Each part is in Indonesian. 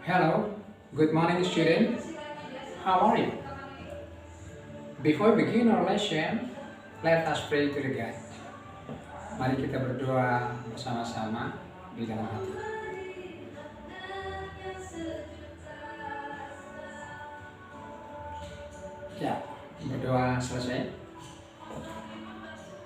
Hello, good morning student. How are you? Before we begin our lesson, let us pray to the God. Mari kita berdoa bersama-sama di dalam hati. Ya, berdoa selesai.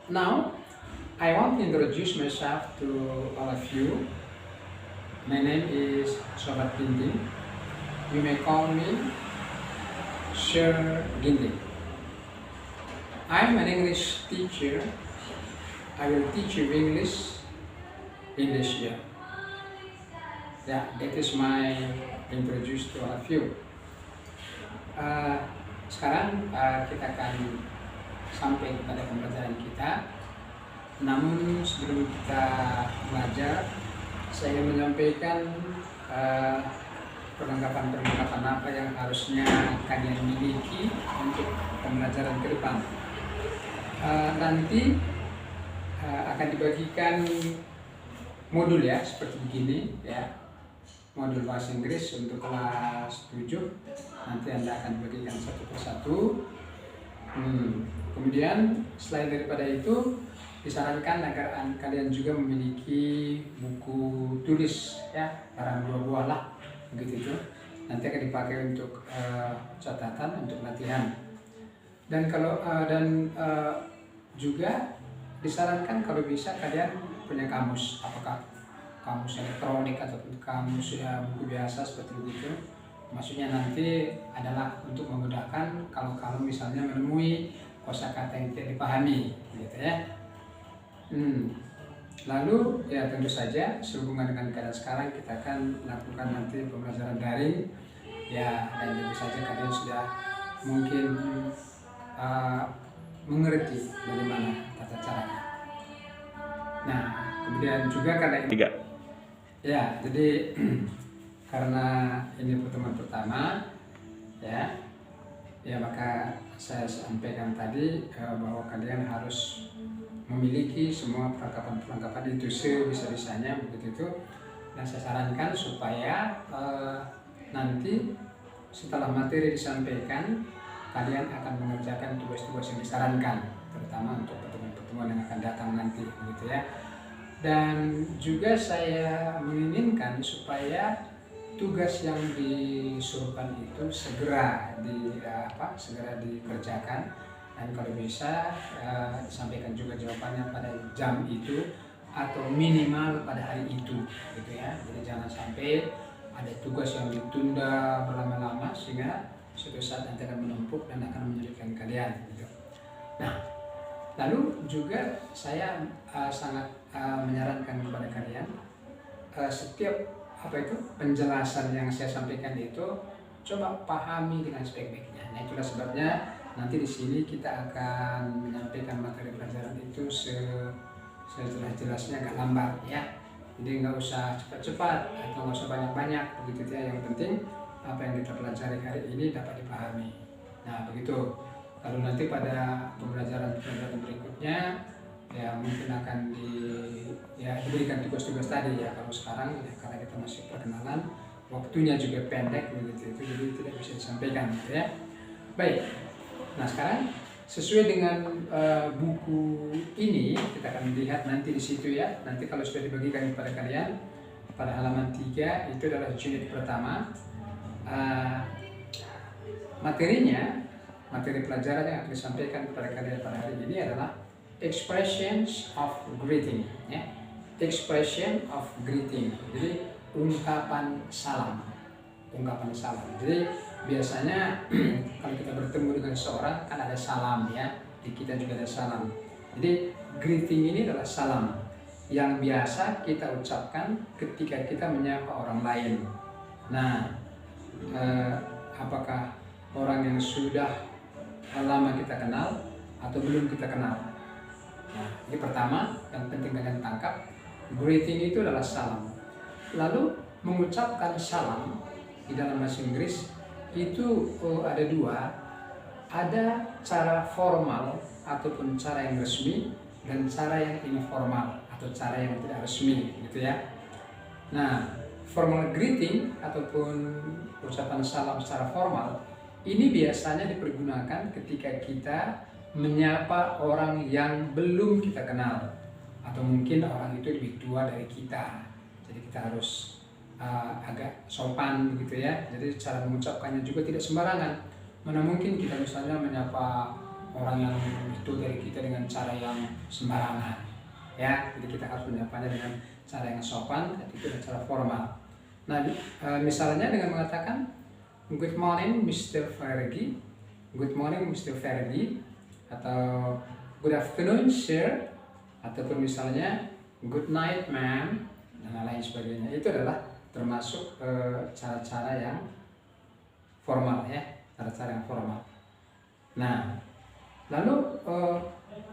Now, I want to introduce myself to all of you. My name is Sobat Ginting. You may call me Sir Ginting. I'm an English teacher. I will teach you English in this year. Yeah, that is my introduce to all of you. Sekarang kita akan sampai kepada pembelajaran kita. Namun sebelum kita belajar, saya ingin menyampaikan perlengkapan-perlengkapan apa yang harusnya kalian miliki untuk pembelajaran ke depan. Nanti akan dibagikan modul ya, seperti begini ya. Modul bahasa Inggris untuk kelas 7. Nanti Anda akan dibagikan satu persatu. Kemudian selain daripada itu, disarankan agar kalian juga memiliki buku tulis ya, barang 2 buah lah, begitu itu. Nanti akan dipakai untuk catatan, untuk latihan. Dan juga disarankan kalau bisa kalian punya kamus, apakah kamus elektronik ataupun kamus ya buku biasa seperti itu. Maksudnya nanti adalah untuk memudahkan kalau misalnya menemui kosakata yang tidak dipahami, gitu ya. Lalu ya tentu saja sehubungan dengan keadaan sekarang kita akan lakukan nanti pembelajaran daring ya, dan tentu saja kalian sudah mungkin mengerti bagaimana tata caranya. Nah, kemudian juga karena ini ya, jadi karena ini pertemuan pertama ya maka saya sampaikan tadi bahwa kalian harus memiliki semua perlengkapan itu sebisa-bisanya, begitu itu. Dan saya sarankan supaya nanti setelah materi disampaikan, kalian akan mengerjakan tugas-tugas yang disarankan, terutama untuk pertemuan-pertemuan yang akan datang nanti, begitu ya. Dan juga saya menginginkan supaya tugas yang disuruhkan itu segera dikerjakan, dan kalau bisa disampaikan juga jawabannya pada jam itu atau minimal pada hari itu, gitu ya. Jadi jangan sampai ada tugas yang ditunda berlama-lama sehingga suatu saat nanti akan menumpuk dan akan menyulitkan kalian, gitu. Nah, lalu juga saya sangat menyarankan kepada kalian setiap penjelasan yang saya sampaikan itu coba pahami dengan sebaik-baiknya. Nah, itulah sebabnya nanti di sini kita akan menyampaikan materi pelajaran itu sejelas-jelasnya, agak lambat ya. Jadi nggak usah cepat-cepat atau nggak usah banyak-banyak, begitu ya. Yang penting apa yang kita pelajari hari ini dapat dipahami. Nah, begitu. Kalau nanti pada pembelajaran berikutnya ya mungkin akan diberikan tugas-tugas tadi ya. Kalau sekarang ya karena kita masih perkenalan, waktunya juga pendek, begitu itu, jadi tidak bisa disampaikan, gitu ya. Baik. Nah, sekarang sesuai dengan buku ini kita akan melihat nanti di situ ya. Nanti kalau sudah dibagikan kepada kalian pada halaman 3 itu adalah unit pertama. Materi pelajaran yang akan disampaikan kepada kalian pada hari ini adalah expressions of greeting ya. Expression of greeting. Jadi ungkapan salam. Jadi biasanya kalau kita bertemu dengan seorang kan ada salam ya, di kita juga ada salam. Jadi greeting ini adalah salam yang biasa kita ucapkan ketika kita menyapa orang lain. Nah, apakah orang yang sudah lama kita kenal atau belum kita kenal? Nah, ini pertama yang penting kalian tangkap, greeting itu adalah salam. Lalu mengucapkan salam di dalam bahasa Inggris itu ada 2, ada cara formal ataupun cara yang resmi, dan cara yang informal atau cara yang tidak resmi, gitu ya. Nah, formal greeting ataupun ucapan salam secara formal ini biasanya dipergunakan ketika kita menyapa orang yang belum kita kenal atau mungkin orang itu lebih tua dari kita. Jadi kita harus agak sopan begitu ya. Jadi cara mengucapkannya juga tidak sembarangan. Mana mungkin kita misalnya menyapa orang yang lebih tua dari kita dengan cara yang sembarangan. Ya, jadi kita harus menyapanya dengan cara yang sopan, itu dengan cara formal. Nah, misalnya dengan mengatakan Good morning Mr. Fergie, Good morning Mr. Fergie, atau Good afternoon sir, ataupun misalnya Good night ma'am, dan lain sebagainya. Itu adalah termasuk cara-cara yang formal ya, cara-cara yang formal. Nah, lalu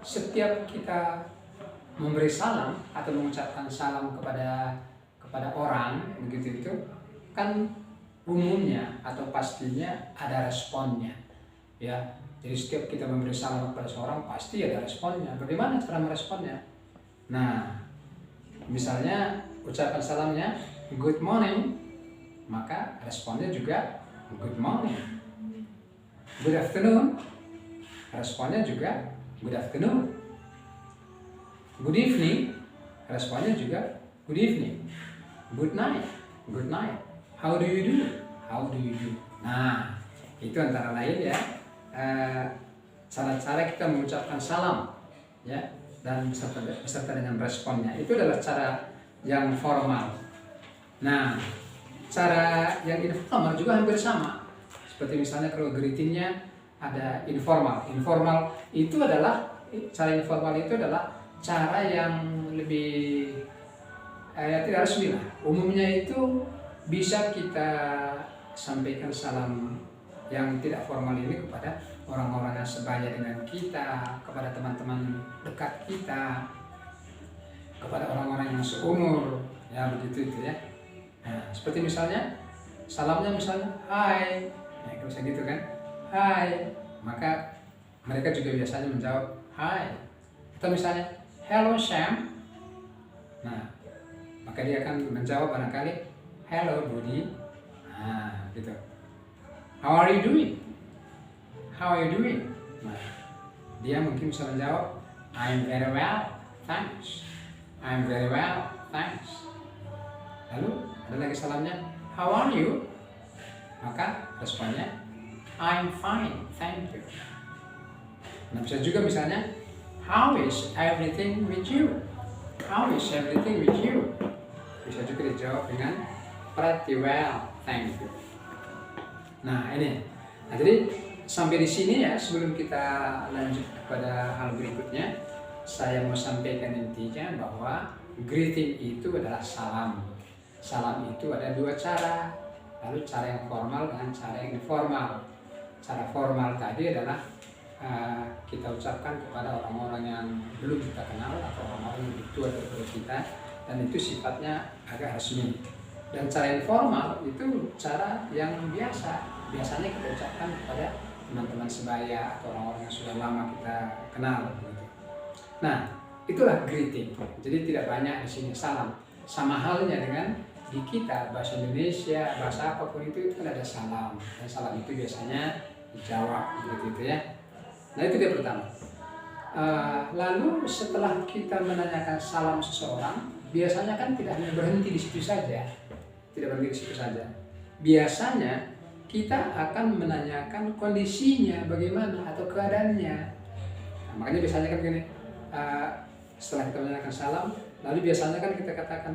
setiap kita memberi salam atau mengucapkan salam kepada orang begitu itu kan umumnya atau pastinya ada responnya ya. Jadi setiap kita memberi salam kepada seorang pasti ada responnya. Bagaimana cara meresponnya? Nah, misalnya ucapan salamnya good morning, maka responnya juga good morning. Good afternoon, responnya juga good afternoon. Good evening, responnya juga good evening. Good night, good night. How do you do? How do you do? Nah, itu antara lain ya cara-cara kita mengucapkan salam ya, dan beserta dengan responnya. Itu adalah cara yang formal. Nah, cara yang informal juga hampir sama. Seperti misalnya kalau greetingnya ada informal. Informal itu adalah cara informal itu adalah cara yang lebih tidak resmi lah. Umumnya itu bisa kita sampaikan salam yang tidak formal ini kepada orang-orang yang sebaya dengan kita, kepada teman-teman dekat kita, kepada orang-orang yang seumur, ya begitu itu ya. Nah, seperti misalnya salamnya misalnya hai, ya bisa gitu kan, hai, maka mereka juga biasanya menjawab hai. Atau misalnya hello Sam, nah maka dia akan menjawab barangkali hello Budi, nah gitu. How are you doing? How are you doing? Nah, dia mungkin bisa menjawab I'm very well, thanks. I'm very well, thanks. Lalu ada lagi salamnya how are you? Maka responnya I'm fine, thank you. Nah, bisa juga misalnya how is everything with you? How is everything with you? Bisa juga dijawab dengan pretty well, thank you. Nah ini, nah jadi sampai di sini ya, sebelum kita lanjut kepada hal berikutnya, saya mau sampaikan intinya bahwa greeting itu adalah salam. Salam itu ada dua cara, lalu cara yang formal dengan cara yang informal. Cara formal tadi adalah kita ucapkan kepada orang-orang yang belum kita kenal atau orang-orang yang lebih tua daripada kita, dan itu sifatnya agak resmi. Dan cara informal itu cara yang biasanya kita ucapkan kepada teman-teman sebaya atau orang-orang yang sudah lama kita kenal. Nah, itulah greeting. Jadi tidak banyak di sini salam. Sama halnya dengan di kita bahasa Indonesia, bahasa apapun itu kan ada salam. Dan salam itu biasanya dijawab gitu ya. Nah itu dia pertama. Lalu setelah kita menanyakan salam seseorang, biasanya kan tidak hanya berhenti di situ saja. Tidak berhenti di situ saja. Biasanya kita akan menanyakan kondisinya bagaimana atau keadaannya. Nah, makanya biasanya kan begini, setelah kita menanyakan salam, lalu biasanya kan kita katakan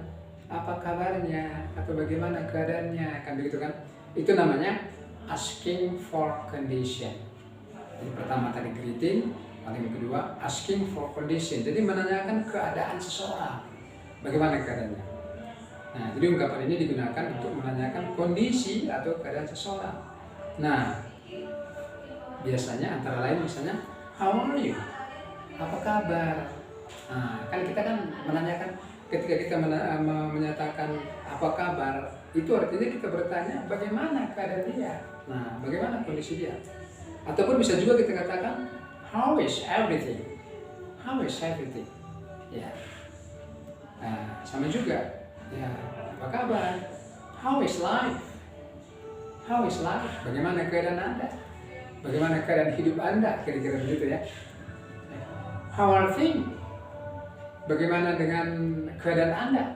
apa kabarnya atau bagaimana keadaannya, kan begitu kan? Itu namanya asking for condition. Jadi pertama tadi greeting, paling kedua asking for condition. Jadi menanyakan keadaan seseorang, bagaimana keadaannya. Nah, jadi ungkapan ini digunakan untuk menanyakan kondisi atau keadaan seseorang. Nah, biasanya antara lain misalnya how are you? Apa kabar? Nah, kan kita kan menanyakan ketika kita menyatakan apa kabar, itu artinya kita bertanya bagaimana keadaan dia. Nah, bagaimana kondisi dia? Ataupun bisa juga kita katakan how is everything? How is everything? Ya. Nah, sama juga. Ya, apa kabar? How is life? How is life? Bagaimana keadaan Anda? Bagaimana keadaan hidup Anda? Kira-kira begitu ya. How are things? Bagaimana dengan keadaan Anda?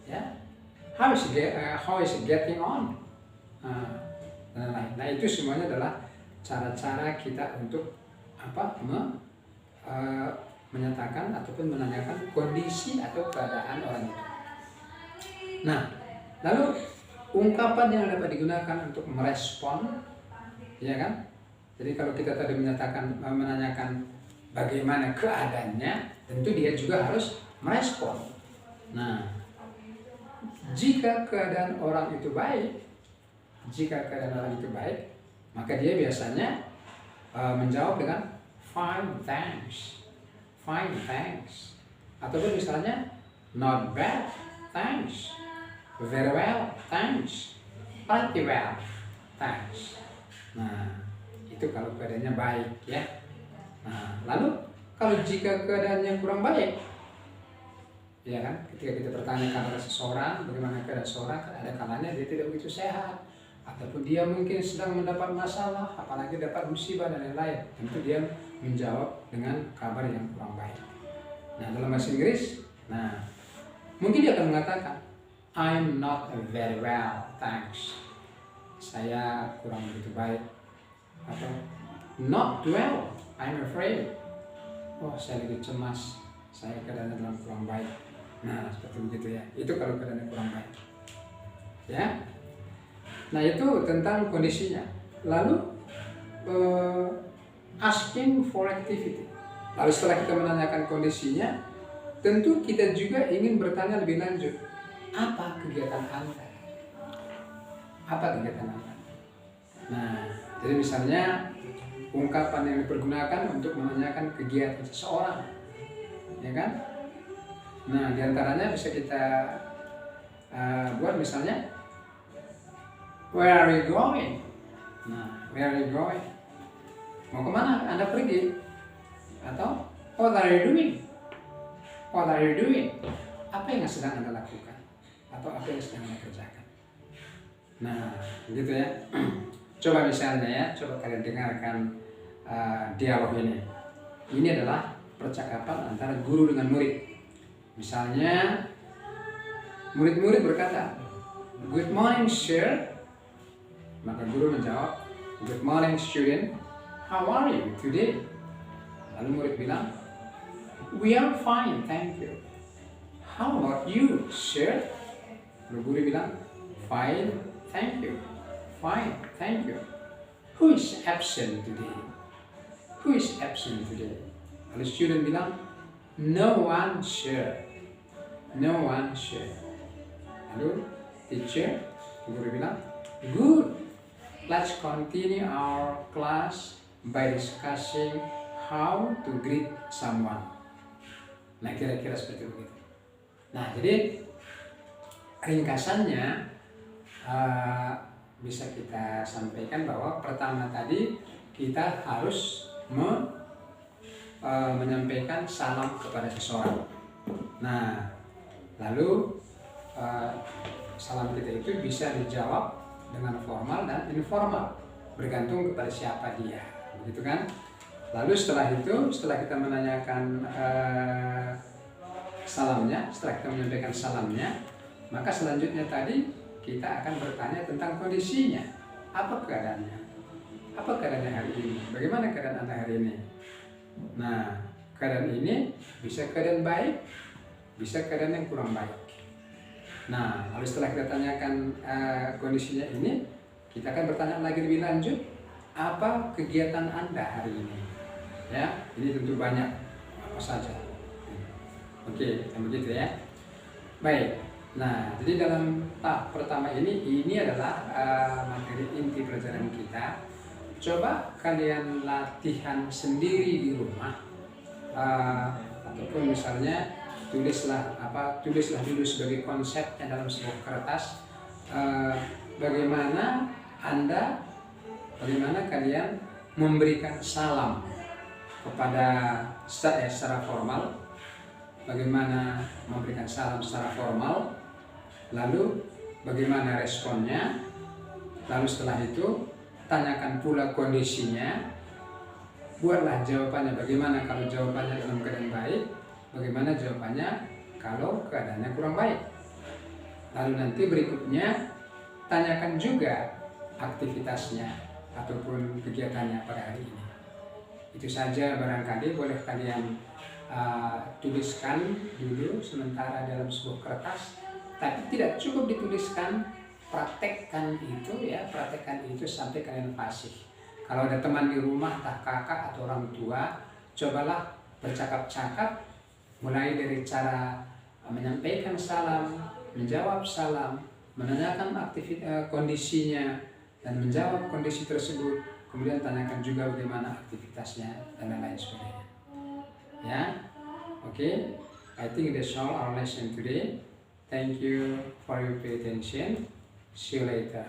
Ya. How is it getting on? Nah, itu semuanya adalah cara-cara kita untuk menyatakan ataupun menanyakan kondisi atau keadaan orang itu. Nah, lalu ungkapan yang dapat digunakan untuk merespon, ya kan? Jadi kalau kita tadi menanyakan bagaimana keadaannya, tentu dia juga harus merespon. Nah, jika keadaan orang itu baik, maka dia biasanya menjawab dengan fine thanks, ataupun misalnya not bad thanks, very well thanks, pretty well thanks. Nah, itu kalau keadaannya baik ya. Nah, lalu kalau jika keadaannya kurang baik, ya kan, ketika kita bertanya kepada seseorang bagaimana keadaan seseorang, kan ada kalanya dia tidak begitu sehat, ataupun dia mungkin sedang mendapat masalah, apalagi dapat musibah dan lain-lain. Tentu dia menjawab dengan kabar yang kurang baik. Nah, dalam bahasa Inggris, mungkin dia akan mengatakan I'm not very well, thanks. Saya kurang begitu baik. Atau not well, I'm afraid. Oh, saya lagi cemas, saya keadaannya dalam kurang baik. Nah, seperti begitu ya. Itu kalau keadaannya kurang baik. Ya. Nah, itu tentang kondisinya. Lalu asking for activity. Lalu setelah kita menanyakan kondisinya, tentu kita juga ingin bertanya lebih lanjut. Apa kegiatan Anda? Apa kegiatan Anda? Nah, jadi misalnya ungkapan yang dipergunakan untuk menanyakan kegiatan seseorang, ya kan? Nah, diantaranya bisa kita buat misalnya, where are you going? Nah, where are you going? Mau kemana Anda pergi? Atau what are you doing? What are you doing? Apa yang sedang Anda lakukan? Atau apa yang sedang Anda kerjakan? Nah, begitu ya. Coba misalnya ya, coba kalian dengarkan dialog ini. Ini adalah percakapan antara guru dengan murid. Misalnya, murid-murid berkata, "Good morning, sir." Maka guru menjawab, "Good morning, student. How are you today?" Lalu murid bilang, "We are fine, thank you. How about you, sir?" Lalu guru bilang, "Fine, thank you. Fine, thank you. Who is absent today? Who is absent today?" Lalu student bilang, "No one, sir. No one, sir." Lalu teacher, guru bilang, "Good. Let's continue our class by discussing how to greet someone." Nah, kira-kira seperti itu. Nah, jadi ringkasannya bisa kita sampaikan bahwa pertama tadi kita harus menyampaikan salam kepada seseorang. Nah, lalu salam kita itu bisa dijawab dengan formal dan informal, bergantung kepada siapa dia, begitu kan? Lalu setelah itu, setelah kita menanyakan salamnya, setelah kita menyampaikan salamnya, maka selanjutnya tadi kita akan bertanya tentang kondisinya. Apa keadaannya? Apa keadaannya hari ini? Bagaimana keadaan Anda hari ini? Nah, keadaan ini bisa keadaan baik, bisa keadaan yang kurang baik. Nah, lalu setelah kita tanyakan kondisinya ini, kita akan bertanya lagi lebih lanjut, apa kegiatan Anda hari ini? Ya, ini tentu banyak, apa saja. Oke, yang begitu ya. Baik. Nah, jadi dalam tahap pertama ini adalah materi inti pelajaran kita. Coba kalian latihan sendiri di rumah, ataupun misalnya tulislah dulu sebagai konsepnya dalam sebuah kertas. Bagaimana kalian memberikan salam kepada secara formal, bagaimana memberikan salam secara formal, lalu bagaimana responnya. Lalu setelah itu tanyakan pula kondisinya, buatlah jawabannya bagaimana kalau jawabannya dalam keadaan baik, bagaimana jawabannya kalau keadaannya kurang baik. Lalu nanti berikutnya tanyakan juga aktivitasnya ataupun kegiatannya pada hari ini. Itu saja barangkali boleh kalian tuliskan dulu sementara dalam sebuah kertas, tapi tidak cukup dituliskan, praktekkan itu ya, praktekkan itu sampai kalian fasih. Kalau ada teman di rumah, entah kakak atau orang tua, cobalah bercakap-cakap, mulai dari cara menyampaikan salam, menjawab salam, menanyakan kondisinya, dan menjawab kondisi tersebut. Kemudian tanyakan juga bagaimana aktivitasnya dan lain-lain sebagainya. Ya, okay. I think that's all our lesson today. Thank you for your pay attention. See you later.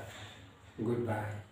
Goodbye.